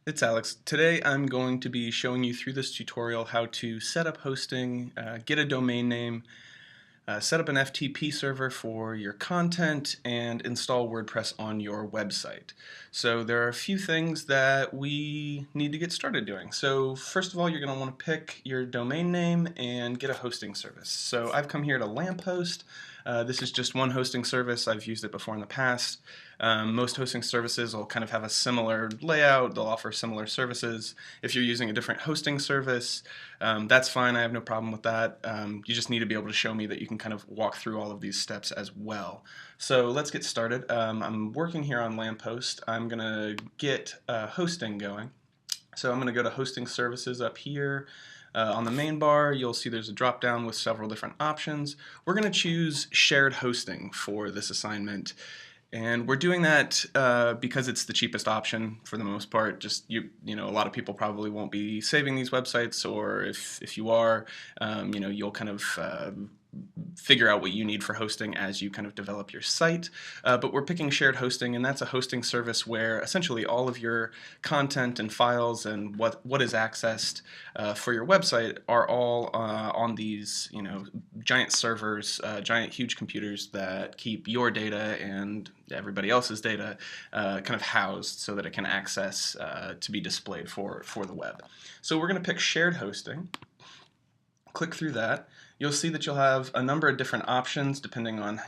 It's Alex. Today I'm going to be showing you through this tutorial how to set up hosting, get a domain name, set up an FTP server for your content, and install WordPress on your website. So there are a few things that we need to get started doing. So first of all, you're going to want to pick your domain name and get a hosting service. So I've come here to Lamphost. This is just one hosting service. I've used it before in the past. Most hosting services will kind of have a similar layout. They'll offer similar services. If you're using a different hosting service, that's fine. I have no problem with that. You just need to be able to show me that you can kind of walk through all of these steps as well. So let's get started. I'm working here on Lamphost. I'm going to get hosting going. So I'm going to go to hosting services up here. On the main bar, you'll see there's a drop down with several different options. We're going to choose shared hosting for this assignment. And we're doing that because it's the cheapest option for the most part. Just you know, a lot of people probably won't be saving these websites, or if you are, you'll kind of figure out what you need for hosting as you kind of develop your site. But we're picking shared hosting, and that's a hosting service where essentially all of your content and files and what is accessed for your website are all on these giant servers, giant huge computers that keep your data and everybody else's data kind of housed so that it can access to be displayed for the web. So we're going to pick shared hosting. Click through that. You'll see that you'll have a number of different options depending on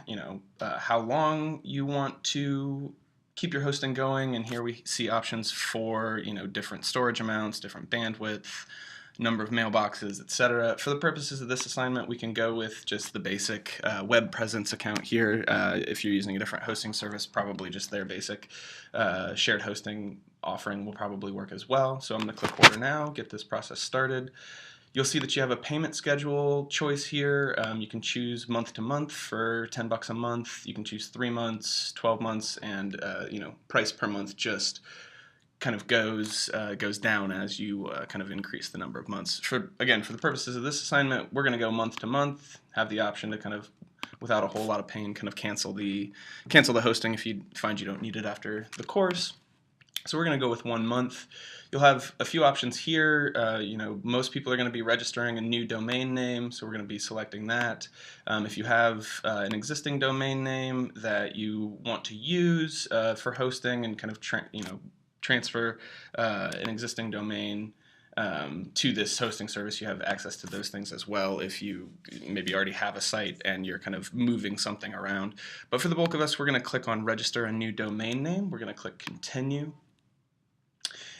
how long you want to keep your hosting going. And here we see options for different storage amounts, different bandwidth, number of mailboxes, etc. For the purposes of this assignment, we can go with just the basic web presence account here. If you're using a different hosting service, probably just their basic shared hosting offering will probably work as well. So I'm going to click order now, get this process started. You'll see that you have a payment schedule choice here. You can choose month to month for $10 a month. You can choose 3 months, 12 months, and price per month just kind of goes down as you kind of increase the number of months. Again, for the purposes of this assignment, we're going to go month to month. Have the option to kind of, without a whole lot of pain, kind of cancel the hosting if you find you don't need it after the course. So we're going to go with 1 month. You'll have a few options here. Most people are going to be registering a new domain name, so we're going to be selecting that. If you have an existing domain name that you want to use for hosting and kind of transfer an existing domain to this hosting service, you have access to those things as well if you maybe already have a site and you're kind of moving something around. But for the bulk of us, we're going to click on register a new domain name. We're going to click continue.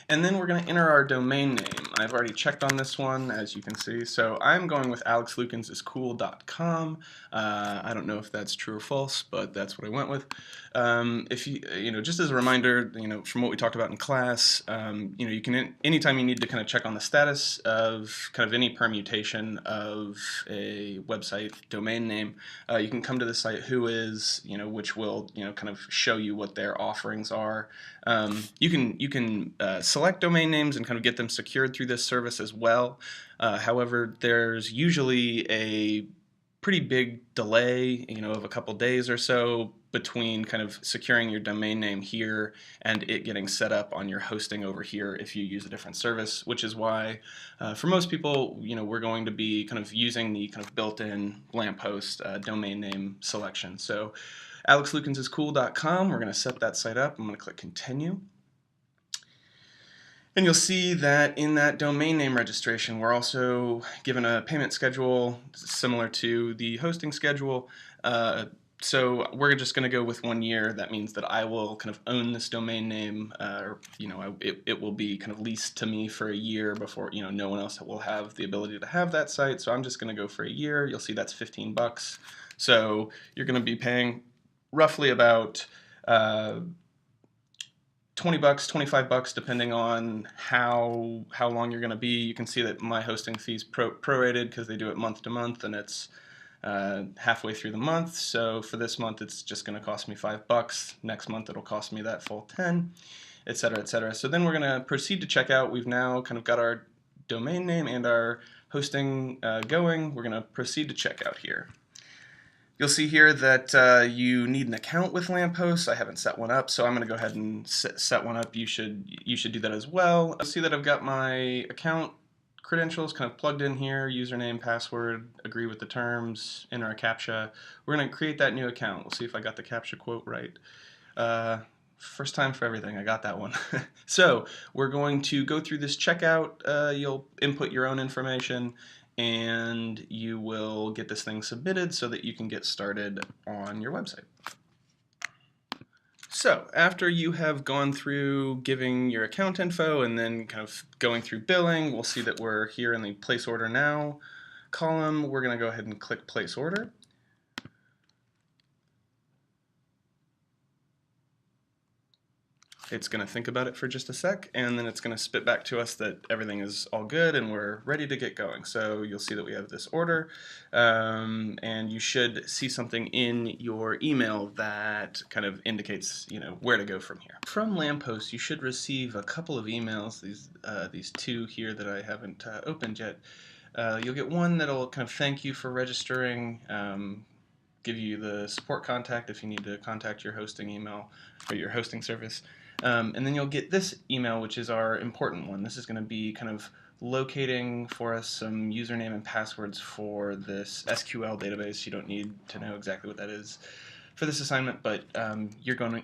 And then we're going to enter our domain name. I've already checked on this one, as you can see. So I'm going with alexlukinsiscool.com. I don't know if that's true or false, but that's what I went with. If just as a reminder, from what we talked about in class, you can, anytime you need to kind of check on the status of kind of any permutation of a website domain name, you can come to the site Whois, which will kind of show you what their offerings are. You can select domain names and kind of get them secured through this service as well. However, there's usually a pretty big delay, of a couple days or so between kind of securing your domain name here and it getting set up on your hosting over here if you use a different service, which is why for most people, we're going to be kind of using the kind of built-in Lamphost domain name selection. So alexlukinsiscool.com, we're going to set that site up. I'm going to click continue. And you'll see that in that domain name registration, we're also given a payment schedule similar to the hosting schedule. So we're just going to go with 1 year. That means that I will kind of own this domain name, it will be kind of leased to me for a year before, no one else will have the ability to have that site. So I'm just going to go for a year. You'll see that's $15. So you're going to be paying roughly about $20, $25, depending on how long you're going to be. You can see that my hosting fee's prorated because they do it month to month, and it's halfway through the month. So for this month, it's just going to cost me $5. Next month, it'll cost me that full 10, etc., etc. So then we're going to proceed to checkout. We've now kind of got our domain name and our hosting going. We're going to proceed to checkout here. You'll see here that you need an account with Lamppost. I haven't set one up, so I'm going to go ahead and set one up. You should do that as well. You'll see that I've got my account credentials kind of plugged in here, username, password, agree with the terms, enter a CAPTCHA. We're going to create that new account. We'll see if I got the CAPTCHA quote right. First time for everything, I got that one. So we're going to go through this checkout. You'll input your own information and you will get this thing submitted so that you can get started on your website. So after you have gone through giving your account info and then kind of going through billing, we'll see that we're here in the place order now column. We're going to go ahead and click place order. It's going to think about it for just a sec, and then it's going to spit back to us that everything is all good and we're ready to get going. So you'll see that we have this order, and you should see something in your email that kind of indicates, where to go from here. From Lamppost, you should receive a couple of emails. These two here that I haven't opened yet. You'll get one that'll kind of thank you for registering. Give you the support contact if you need to contact your hosting email or your hosting service. And then you'll get this email, which is our important one. This is going to be kind of locating for us some username and passwords for this SQL database. You don't need to know exactly what that is for this assignment, but you're going to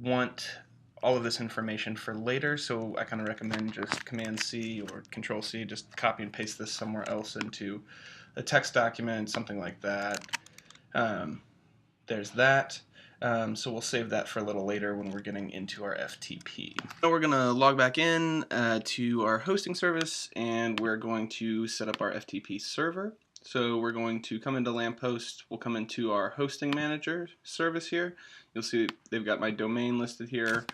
want all of this information for later, so I kind of recommend just Command-C or Control-C, just copy and paste this somewhere else into a text document, something like that. There's that. So we'll save that for a little later when we're getting into our FTP. So we're going to log back in to our hosting service, and we're going to set up our FTP server. So we're going to come into Lamppost. We'll come into our hosting manager service here. You'll see they've got my domain listed here.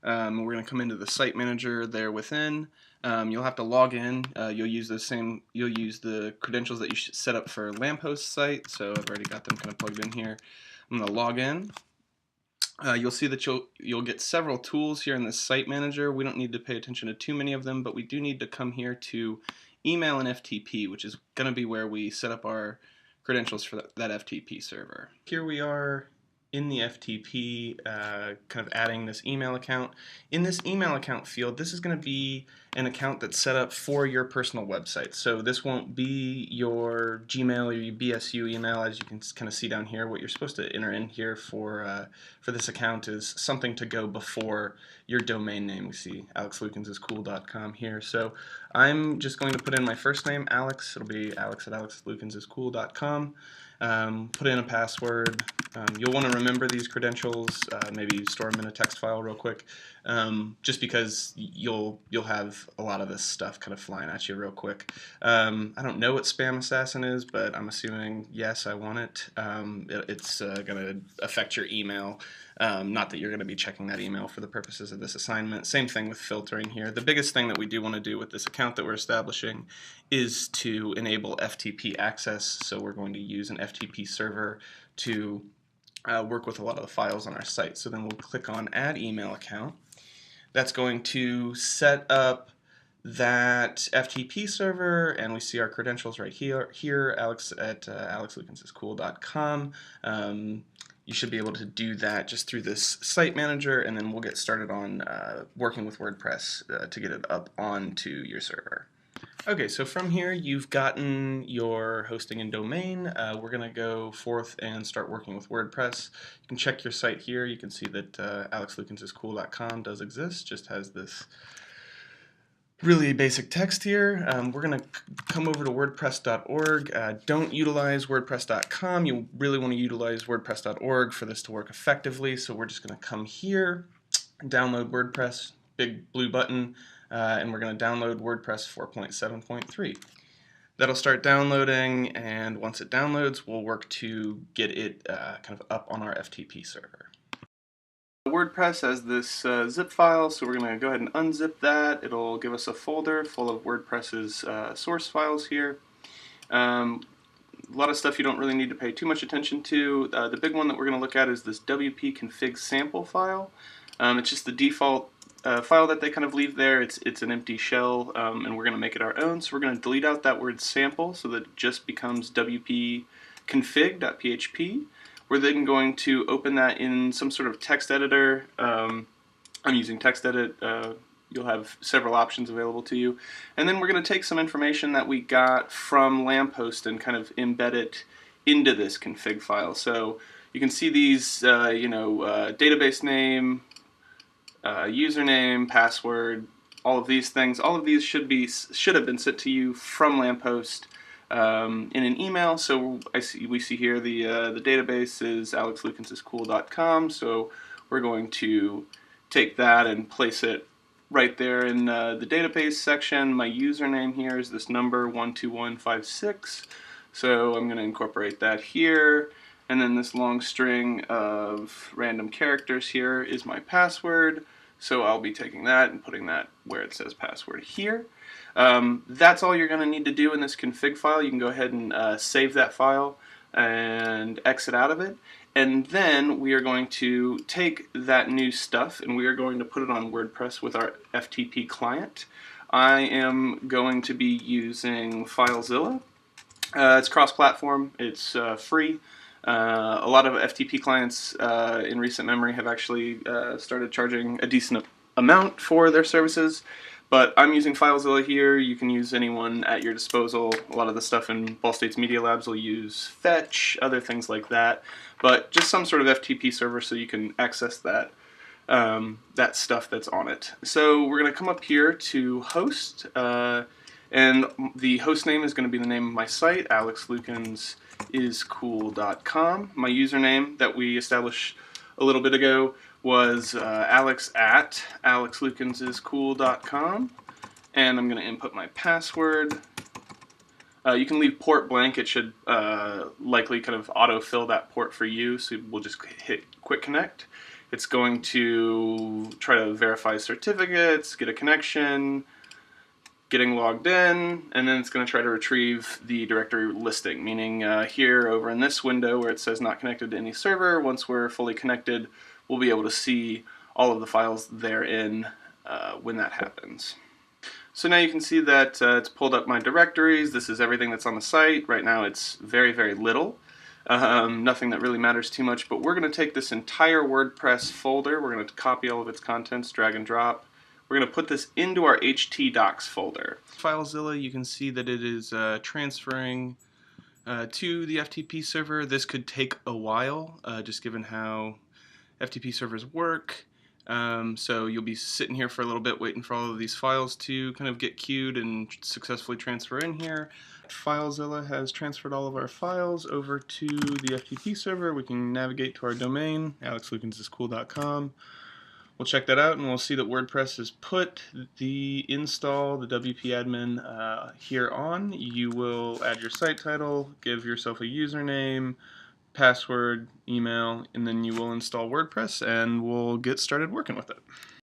We're going to come into the site manager there within. You'll have to log in. You'll use the credentials that you should set up for Lamppost site. So I've already got them kind of plugged in here. I'm going to log in. You'll see that you'll get several tools here in the site manager. We don't need to pay attention to too many of them, but we do need to come here to email and FTP, which is going to be where we set up our credentials for that FTP server. Here we are in the FTP, kind of adding this email account. In this email account field, this is going to be an account that's set up for your personal website. So this won't be your Gmail or your BSU email, as you can kind of see down here. What you're supposed to enter in here for this account is something to go before your domain name. We see alexlucansiscool.com here. So I'm just going to put in my first name, Alex. It'll be alex@alexlucansiscool.com. Put in a password. You'll want to remember these credentials, maybe store them in a text file real quick, just because you'll have a lot of this stuff kind of flying at you real quick. I don't know what Spam Assassin is, but I'm assuming yes, I want it. It's going to affect your email. Not that you're going to be checking that email for the purposes of this assignment. Same thing with filtering here. The biggest thing that we do want to do with this account that we're establishing is to enable FTP access. So we're going to use an FTP server to work with a lot of the files on our site. So then we'll click on Add Email Account. That's going to set up that FTP server, and we see our credentials right here, Alex at alexlucansiscool.com. You should be able to do that just through this site manager, and then we'll get started on working with WordPress to get it up onto your server. Okay, so from here you've gotten your hosting and domain. We're going to go forth and start working with WordPress. You can check your site here. You can see that alexlucansiscool.com does exist, just has this really basic text here. We're going to come over to wordpress.org. Don't utilize wordpress.com. You really want to utilize wordpress.org for this to work effectively. So we're just going to come here, download WordPress, big blue button, and we're going to download WordPress 4.7.3. That'll start downloading, and once it downloads, we'll work to get it kind of up on our FTP server. WordPress has this zip file, so we're going to go ahead and unzip that. It'll give us a folder full of WordPress's source files here. A lot of stuff you don't really need to pay too much attention to. The big one that we're going to look at is this WP config sample file. It's just the default file that they kind of leave there. It's an empty shell, and we're going to make it our own. So we're going to delete out that word sample so that it just becomes WP config.php. We're then going to open that in some sort of text editor. I'm using TextEdit. You'll have several options available to you. And then we're going to take some information that we got from Lamppost and kind of embed it into this config file. So you can see these, database name, username, password, all of these things. All of these should have been sent to you from Lamppost in an email. So we see here the database is alexlucansiscool.com. So we're going to take that and place it right there in the database section. My username here is this number 12156. So I'm going to incorporate that here. And then this long string of random characters here is my password. So I'll be taking that and putting that where it says password here. That's all you're going to need to do in this config file. You can go ahead and save that file and exit out of it. And then we are going to take that new stuff and we are going to put it on WordPress with our FTP client. I am going to be using FileZilla. It's cross-platform. It's free. A lot of FTP clients in recent memory have actually started charging a decent amount for their services, but I'm using FileZilla here. You can use anyone at your disposal. A lot of the stuff in Ball State's Media Labs will use Fetch, other things like that, but just some sort of FTP server so you can access that that stuff that's on it. So we're going to come up here to host, and the host name is going to be the name of my site, alexlucansiscool.com. My username that we established a little bit ago was alex@alexlucansiscool.com, and I'm going to input my password. You can leave port blank. It should likely kind of autofill that port for you, so we'll just hit quick connect. It's going to try to verify certificates, get a connection, getting logged in, and then it's going to try to retrieve the directory listing, meaning here over in this window where it says not connected to any server, once we're fully connected, we'll be able to see all of the files therein when that happens. So now you can see that it's pulled up my directories. This is everything that's on the site. Right now it's very, very little. Nothing that really matters too much, but we're going to take this entire WordPress folder, we're going to copy all of its contents, drag and drop. We're going to put this into our htdocs folder. FileZilla, you can see that it is transferring to the FTP server. This could take a while, just given how FTP servers work. So you'll be sitting here for a little bit waiting for all of these files to kind of get queued and successfully transfer in here. FileZilla has transferred all of our files over to the FTP server. We can navigate to our domain, alexlucansiscool.com. We'll check that out and we'll see that WordPress has put the install, the WP admin here on. You will add your site title, give yourself a username, password, email, and then you will install WordPress and we'll get started working with it.